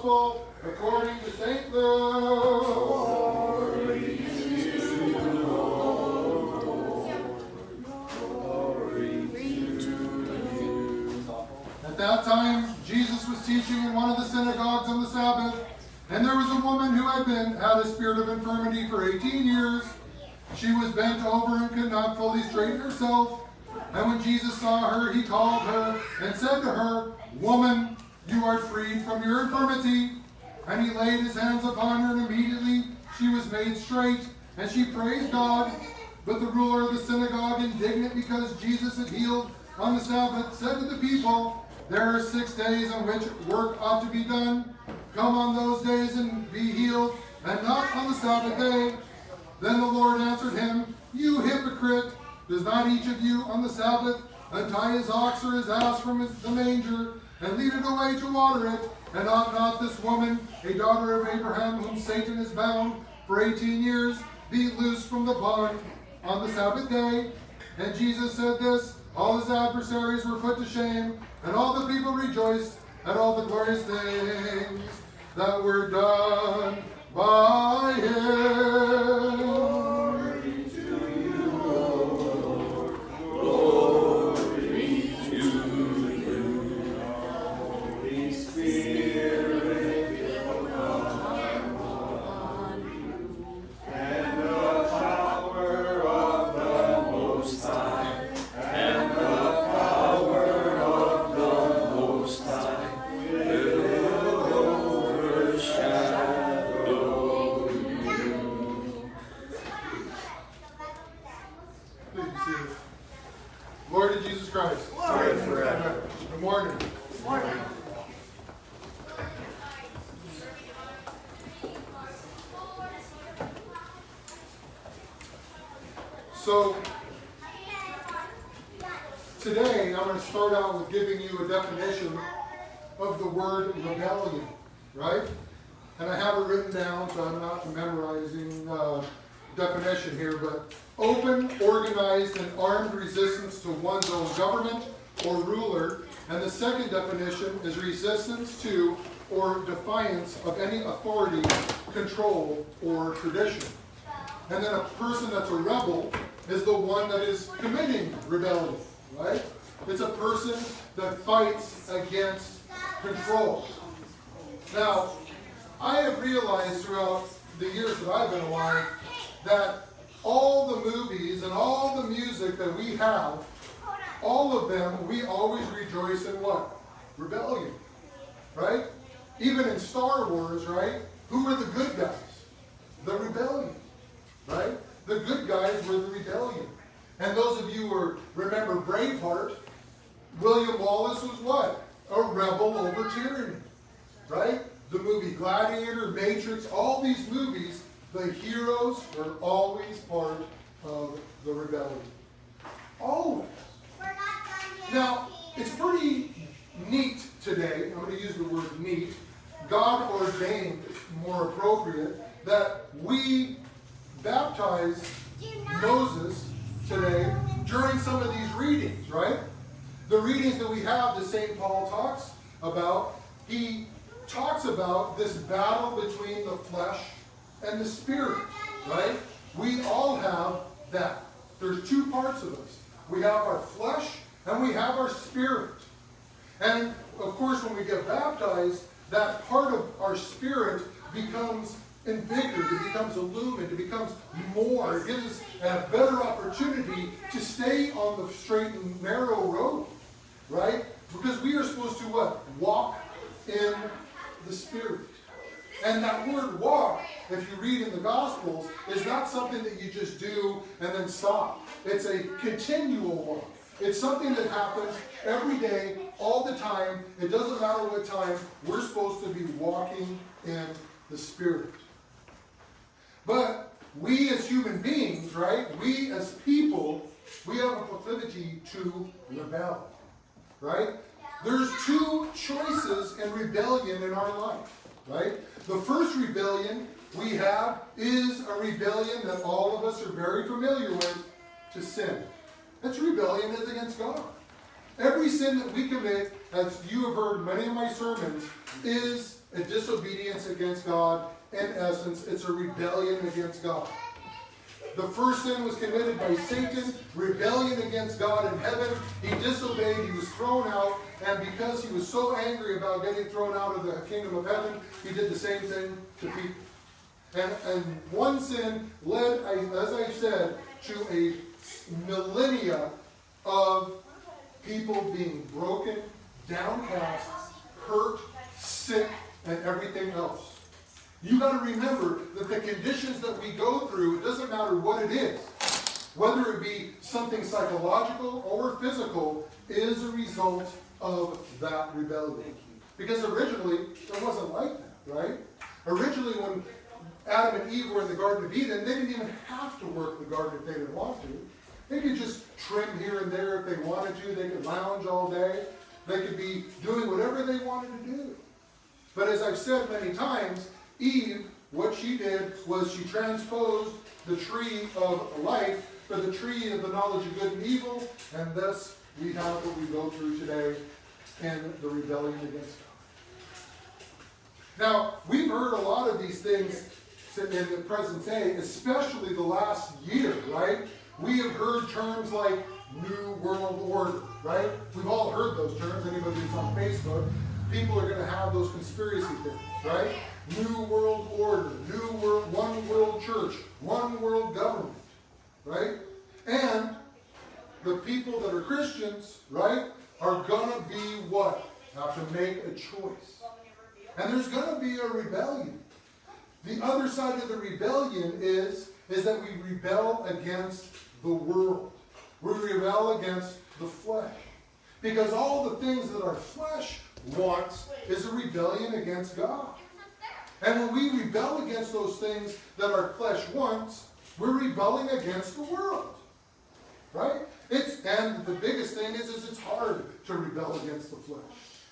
Gospel according to St. Luke. Glory to you, Lord. Glory to you. At that time, Jesus was teaching in one of the synagogues on the Sabbath, and there was a woman who had a spirit of infirmity for 18 years. She was bent over and could not fully straighten herself. And when Jesus saw her, he called her and said to her, "Woman, you are freed from your infirmity." And he laid his hands upon her, and immediately she was made straight, and she praised God. But the ruler of the synagogue, indignant because Jesus had healed on the Sabbath, said to the people, "There are 6 days on which work ought to be done. Come on those days and be healed, and not on the Sabbath day." Then the Lord answered him, "You hypocrite! Does not each of you on the Sabbath untie his ox or his ass from the manger, and lead it away to water it? And ought not this woman, a daughter of Abraham, whom Satan has bound for 18 years, be loosed from the bond on the Sabbath day?" And Jesus said this. All his adversaries were put to shame, and all the people rejoiced at all the glorious things that were done by him. Glory to you, Lord. Glory to you. Holy Spirit, will come on you. And the power of the Most High, and the power of the Most High will overshadow you. Please be seated. Lord of Jesus Christ. Glory forever. Good morning. Morning. So, today I'm going to start out with giving you a definition of the word rebellion, right? And I have it written down, so I'm not memorizing definition here, but open, organized, and armed resistance to one's own government or ruler. And the second definition is resistance to or defiance of any authority, control, or tradition. And then a person that's a rebel is the one that is committing rebellion, right? It's a person that fights against control. Now, I have realized throughout the years that I've been alive that all the movies and all the music that we have, all of them, we always rejoice in what? Rebellion, right? Even in Star Wars, right? Who were the good guys? The rebellion, right? The good guys were the rebellion. And those of you who remember Braveheart, William Wallace was what? A rebel over tyranny, right? The movie Gladiator, Matrix, all these movies, the heroes were always part of the rebellion. Always. Now, it's pretty neat today, I'm going to use the word neat, God ordained, more appropriate, that we baptize Moses today during some of these readings, right? The readings that we have that St. Paul talks about, he talks about this battle between the flesh and the spirit, right? We all have that. There's two parts of us. We have our flesh and we have our spirit. And of course, when we get baptized, that part of our spirit becomes invigorated, it becomes illumined, it becomes more. It gives us a better opportunity to stay on the straight and narrow road, right? Because we are supposed to what? Walk in the Spirit. And that word walk, if you read in the Gospels, is not something that you just do and then stop. It's a continual walk. It's something that happens every day, all the time. It doesn't matter what time. We're supposed to be walking in the Spirit. But we as human beings, right? We as people, we have a proclivity to rebel, right? There's two choices in rebellion in our life, right? The first rebellion we have is a rebellion that all of us are very familiar with, to sin. That's rebellion is against God. Every sin that we commit, as you have heard many of my sermons, is a disobedience against God. In essence, it's a rebellion against God. The first sin was committed by Satan, rebellion against God in heaven. He disobeyed, he was thrown out, and because he was so angry about getting thrown out of the kingdom of heaven, he did the same thing to people. And one sin led, as I said, to a millennia of people being broken, downcast, hurt, sick, and everything else. You got to remember that the conditions that we go through, it doesn't matter what it is, whether it be something psychological or physical, is a result of that rebellion. Because originally, it wasn't like that, right? Originally, when Adam and Eve were in the Garden of Eden, they didn't even have to work the garden if they didn't want to. They could just trim here and there if they wanted to. They could lounge all day. They could be doing whatever they wanted to do. But as I've said many times, Eve, what she did was she transposed the tree of life for the tree of the knowledge of good and evil, and thus we have what we go through today in the rebellion against God. Now, we've heard a lot of these things in the present day, especially the last year, right? We have heard terms like New World Order, right? We've all heard those terms. Anybody who's on Facebook, people are going to have those conspiracy theories, right? New World Order, New World, One World Church, One World Government, right? And the people that are Christians, right, are going to be what? Have to make a choice. And there's going to be a rebellion. The other side of the rebellion is that we rebel against the world. We rebel against the flesh. Because all the things that our flesh wants is a rebellion against God. And when we rebel against those things that our flesh wants, we're rebelling against the world. Right? And the biggest thing is it's hard to rebel against the flesh.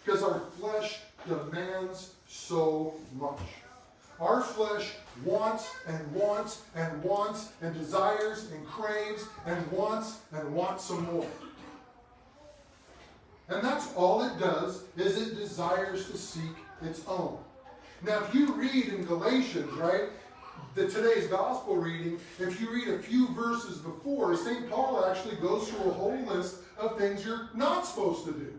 Because our flesh demands so much. Our flesh wants and wants and wants and desires and craves and wants some more. And that's all it does, is it desires to seek its own. Now, if you read in Galatians, right, today's gospel reading, if you read a few verses before, St. Paul actually goes through a whole list of things you're not supposed to do.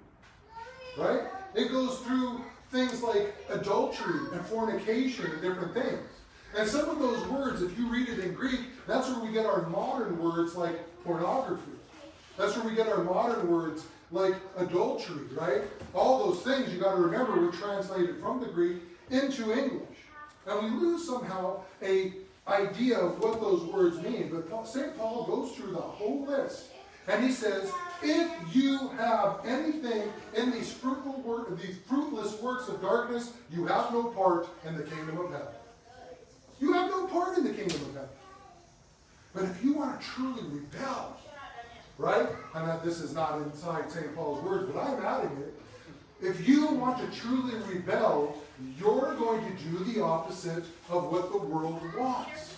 Right? It goes through things like adultery and fornication and different things. And some of those words, if you read it in Greek, that's where we get our modern words like pornography. That's where we get our modern words like adultery, right? All those things, you got to remember, were translated from the Greek into English. And we lose somehow a idea of what those words mean. But St. Paul goes through the whole list. And he says, if you have anything in these fruitless works of darkness, you have no part in the kingdom of heaven. You have no part in the kingdom of heaven. But if you want to truly rebel, right? And this is not inside St. Paul's words, but I'm adding it. If you want to truly rebel, you're going to do the opposite of what the world wants.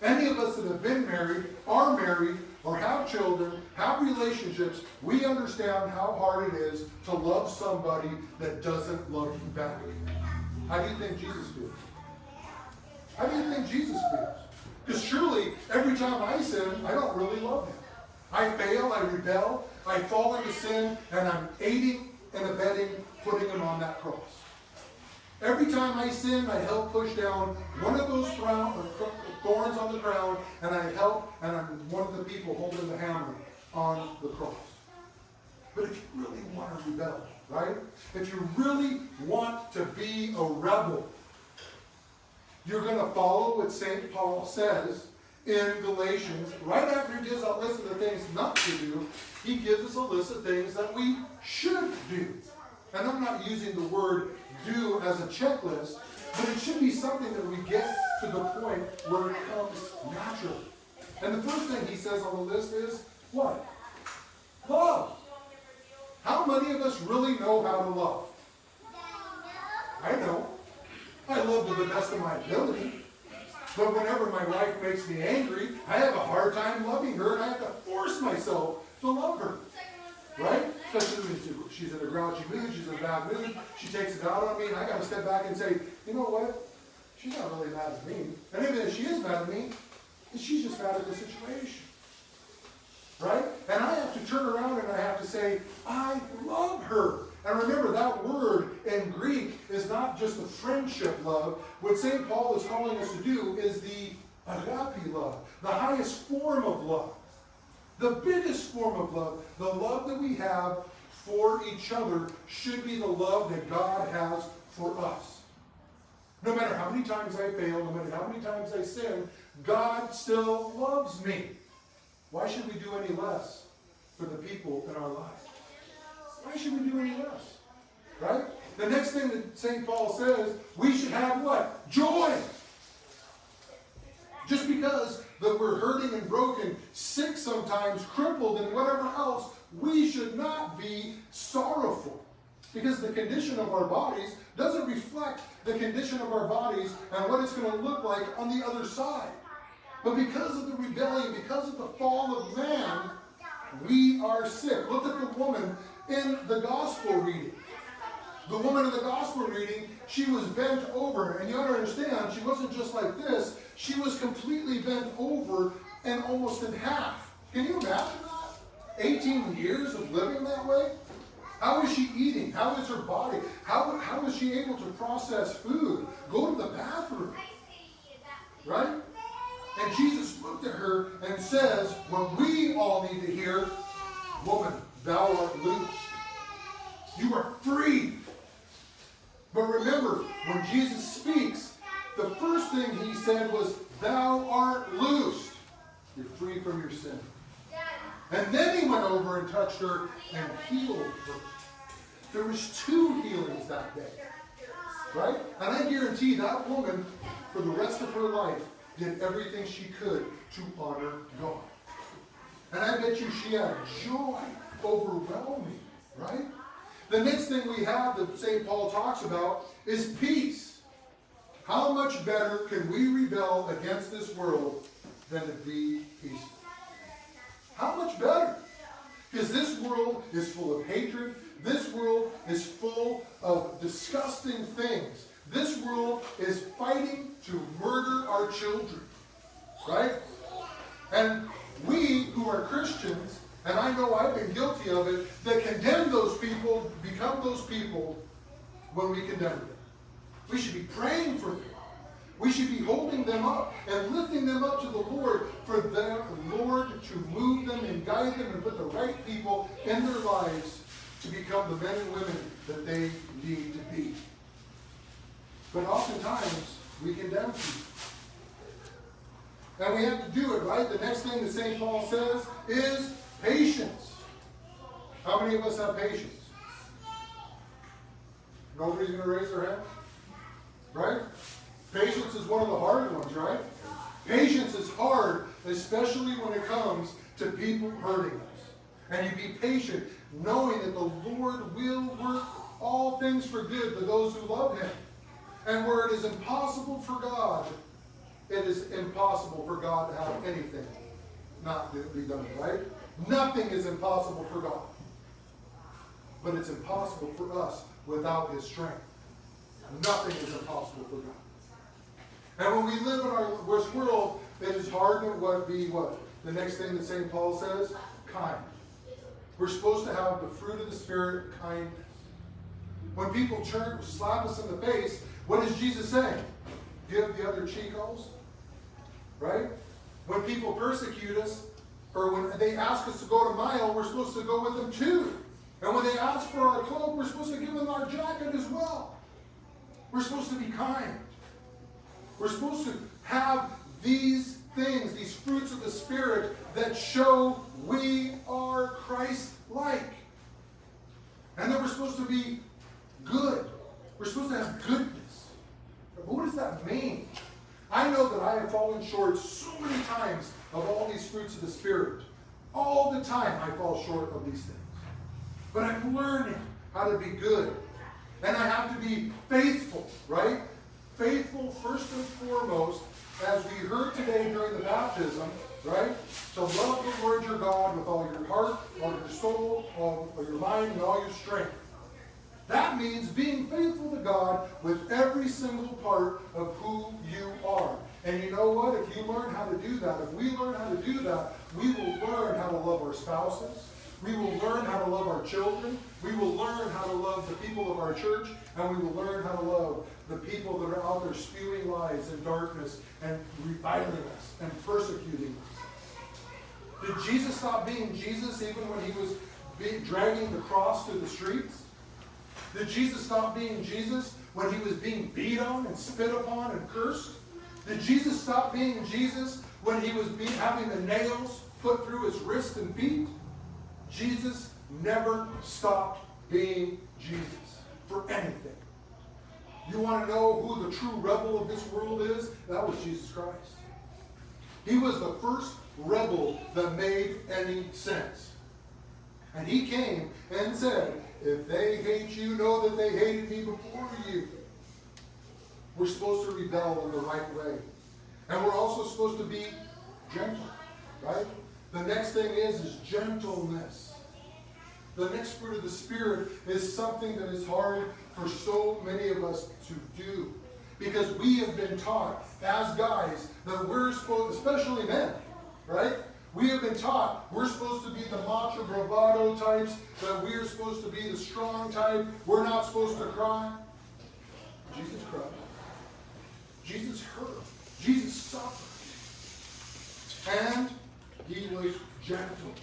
Any of us that have been married, are married, or have children, have relationships, we understand how hard it is to love somebody that doesn't love you back. How do you think Jesus feels? How do you think Jesus feels? Because surely, every time I sin, I don't really love him. I fail, I rebel, I fall into sin, and I'm aiding and abetting putting him on that cross. Every time I sin, I help push down one of those thorns on the crown, and I help, and I'm one of the people holding the hammer on the cross. But if you really want to rebel, right? If you really want to be a rebel, you're going to follow what St. Paul says in Galatians. Right after he gives a list of the things not to do, he gives us a list of things that we should do. And I'm not using the word do as a checklist, but it should be something that we get to the point where it comes naturally. And the first thing he says on the list is what? Love. How many of us really know how to love? I know. I love to the best of my ability. But whenever my wife makes me angry, I have a hard time loving her, and I have to force myself to love her. Right? Especially when she's in a grouchy mood, she's in a bad mood, she takes it out on me, and I got to step back and say, you know what? She's not really mad at me. And even if she is mad at me, she's just mad at the situation. Right? And I have to turn around and I have to say, I love her. And remember, that word in Greek is not just a friendship love. What St. Paul is calling us to do is the agape love, the highest form of love. The biggest form of love, the love that we have for each other, should be the love that God has for us. No matter how many times I fail, no matter how many times I sin, God still loves me. Why should we do any less for the people in our lives? Why should we do any less? Right? The next thing that St. Paul says, we should have what? Joy. Just because that we're hurting and broken, sick sometimes, crippled, and whatever else, we should not be sorrowful. Because the condition of our bodies doesn't reflect the condition of our bodies and what it's going to look like on the other side. But because of the rebellion, because of the fall of man, we are sick. Look at the woman in the gospel reading. The woman in the gospel reading, she was bent over. And you ought to understand, she wasn't just like this. She was completely bent over and almost in half. Can you imagine that? 18 years of living that way? How is she eating? How is her body? How is she able to process food? Go to the bathroom. Right? And Jesus looked at her and says, what we all need to hear, woman, thou art loosed. You are free. But remember, when Jesus speaks, the first thing he said was, thou art loosed. You're free from your sin. And then he went over and touched her and healed her. There was 2 healings that day. Right? And I guarantee that woman, for the rest of her life, did everything she could to honor God. And I bet you she had joy overwhelming, right? The next thing we have that St. Paul talks about is peace. How much better can we rebel against this world than to be peaceful? How much better? Because this world is full of hatred. This world is full of disgusting things. This world is fighting to murder our children. Right? And we who are Christians, and I know I've been guilty of it, that condemn those people, become those people when we condemn them. We should be praying for them. We should be holding them up and lifting them up to the Lord for the Lord to move them and guide them and put the right people in their lives to become the men and women that they need to be. But oftentimes, we condemn people. And we have to do it, right? The next thing that St. Paul says is patience. How many of us have patience? Nobody's going to raise their hand? Right? Patience is one of the hard ones, right? Patience is hard, especially when it comes to people hurting us. And you be patient, knowing that the Lord will work all things for good to those who love Him. And where it is impossible for God, it is impossible for God to have anything not be done, right? Nothing is impossible for God. But it's impossible for us without His strength. Nothing is impossible for God. And when we live in our this world, it is hard to be what? The next thing that St. Paul says, kind. We're supposed to have the fruit of the Spirit, kindness. When people slap us in the face, what is Jesus saying? Give the other cheekos. Right? When people persecute us, or when they ask us to go to mile, we're supposed to go with them too. And when they ask for our cloak, we're supposed to give them our jacket as well. We're supposed to be kind. We're supposed to have these things, these fruits of the Spirit that show we are Christ-like. And then we're supposed to be good. We're supposed to have goodness. But what does that mean? I know that I have fallen short so many times of all these fruits of the Spirit. All the time I fall short of these things. But I'm learning how to be good. And I have to be faithful, right? Faithful first and foremost, as we heard today during the baptism, right? To love the Lord your God with all your heart, all your soul, all your mind, and all your strength. That means being faithful to God with every single part of who you are. And you know what? If you learn how to do that, if we learn how to do that, we will learn how to love our spouses. We will learn how to love our children. We will learn how to love the people of our church. And we will learn how to love the people that are out there spewing lies and darkness and reviling us and persecuting us. Did Jesus stop being Jesus even when he was dragging the cross through the streets? Did Jesus stop being Jesus when he was being beat on and spit upon and cursed? Did Jesus stop being Jesus when he was having the nails put through his wrists and feet? Jesus never stopped being Jesus for anything. You want to know who the true rebel of this world is? That was Jesus Christ. He was the first rebel that made any sense. And he came and said, if they hate you, know that they hated me before you. We're supposed to rebel in the right way. And we're also supposed to be gentle, right? The next thing is gentleness. The next fruit of the Spirit is something that is hard for so many of us to do. Because we have been taught as guys that we're supposed, especially men, right? We have been taught we're supposed to be the macho bravado types, that we're supposed to be the strong type. We're not supposed to cry. Jesus cried. Jesus hurt. Jesus suffered. And he was gentle.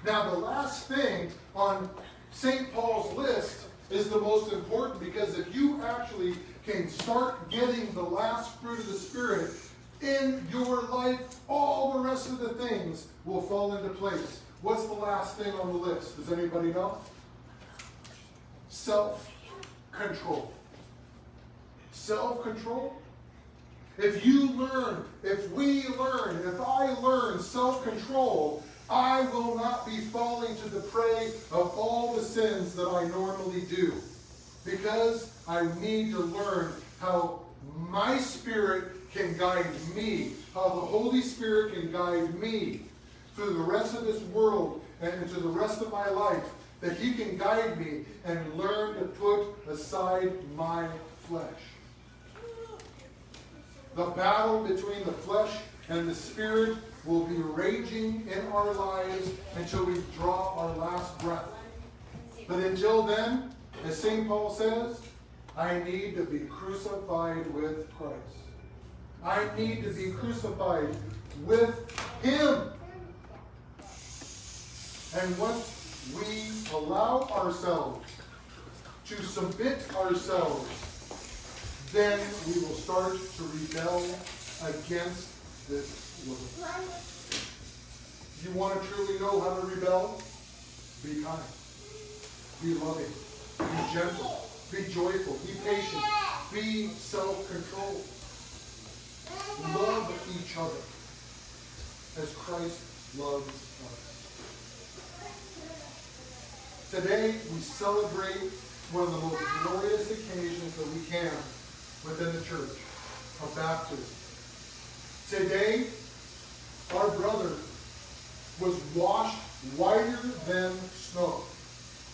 Now the last thing on St. Paul's list is the most important, because if you actually can start getting the last fruit of the Spirit in your life, all the rest of the things will fall into place. What's the last thing on the list? Does anybody know? Self-control. Self-control. If you learn, if we learn, if I learn self-control, I will not be falling to the prey of all the sins that I normally do. Because I need to learn how my spirit can guide me, how the Holy Spirit can guide me through the rest of this world and into the rest of my life, that he can guide me and learn to put aside my flesh. The battle between the flesh and the Spirit will be raging in our lives until we draw our last breath. But until then, as St. Paul says, I need to be crucified with Christ. I need to be crucified with him. And once we allow ourselves to submit ourselves, then we will start to rebel against this world. You want to truly know how to rebel? Be kind. Be loving. Be gentle. Be joyful. Be patient. Be self-controlled. Love each other as Christ loves us. Today we celebrate one of the most glorious occasions that we can within the church, of baptism. Today, our brother was washed whiter than snow.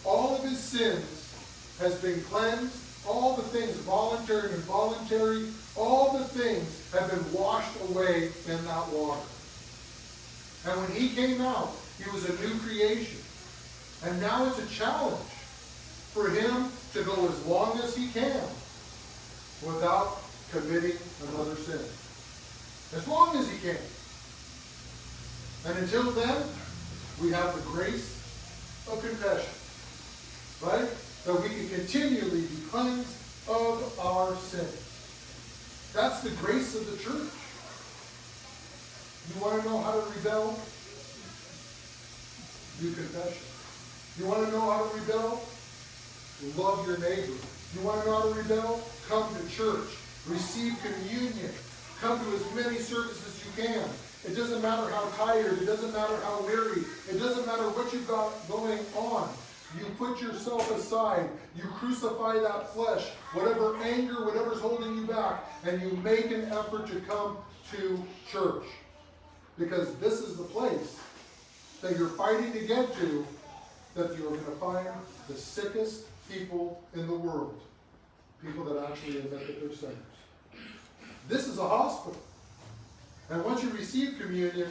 All of his sins has been cleansed. All the things, voluntary and involuntary, all the things have been washed away in that water. And when he came out, he was a new creation. And now it's a challenge for him to go as long as he can without committing another sin. As long as he can. And until then, we have the grace of confession. Right? That we can continually be cleansed of our sins. That's the grace of the church. You want to know how to rebel? Do confession. You want to know how to rebel? Love your neighbor. You want to know how to rebel? Come to church. Receive communion. Come to as many services as you can. It doesn't matter how tired. It doesn't matter how weary. It doesn't matter what you've got going on. You put yourself aside. You crucify that flesh. Whatever anger, whatever's holding you back. And you make an effort to come to church. Because this is the place that you're fighting to get to, that you're going to find the sickest people in the world. People that actually admit that they're sinners. This is a hospital. And once you receive communion,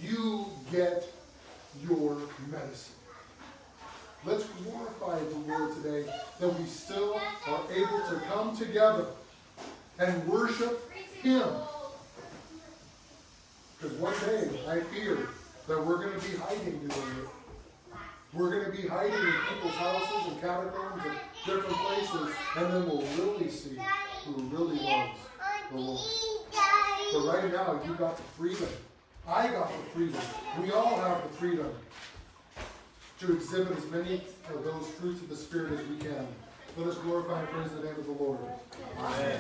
you get your medicine. Let's glorify the Lord today that we still are able to come together and worship Him. Because one day, I fear that we're going to be hiding together. We're going to be hiding in people's houses and catacombs and different places, and then we'll really see who really loves the Lord. But right now, you got the freedom. I got the freedom. We all have the freedom to exhibit as many of those fruits of the Spirit as we can. Let us glorify and praise the name of the Lord. Amen.